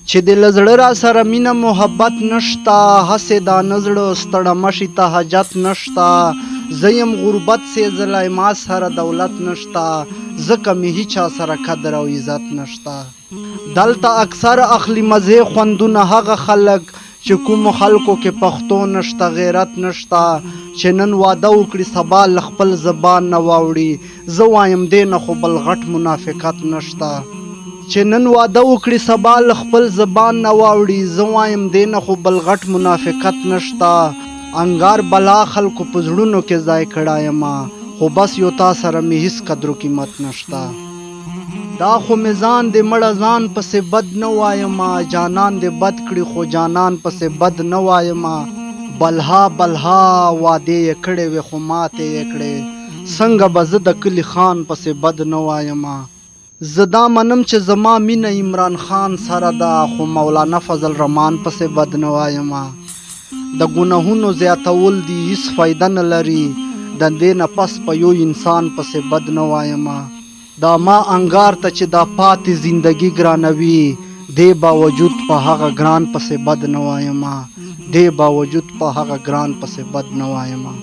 چې د لزړه را سره مینه محبت نشتا، هسې دا نزړه ستړه مشي ته حاجت نشتا. زیم غربت سېزلی ما سره دولت نشتا، ځکه مې هیچا سره قدر او عزت نشتا. دلته اکثر اخلي مزې خوندونه هغه خلک چې کومو خلکو کې پښتو نشته، غیرت نشته، چې نن واده وکړي سبا له خپل زبان نه واوړي. زه وایم دې نه خو بل غټ منافقت نشته، چې نن واده وکړي سبا له خپل زبان نه واوړي. زه وایم دې نه خو بل غټ منافقت نشته. انګار بلا خلکو په زړونو کې ځای کړی یمه، خو بس یو تا سره مې هیڅ قدر و قیمت نشته. دا خو مې ځان د مړه ځان پسې بد نه وایمه، جانان دې بد کړي خو جانان پسې بد نه وایمه. بلها بلها وعدې یې کړې وې خو ماتې یې کړې، څنګه به زه د کلي خان پسې بد نه وایمه. زه دا منم چې زما مینه عمران خان سره ده، خو مولانا فضل الرحمن پسې بد نه وایمه. د ګناهونو زیاتول دي هیڅ فایده نه لري، د دې نه پس په یو انسان پسې بد نه وایمه. دا ما انګار ته چې دا پاتې زندگی ګرانوي، دې باوجود په هغه ګران پسې بد نه وایمه، دې باوجود په هغه ګران پسې بد نه وایمه.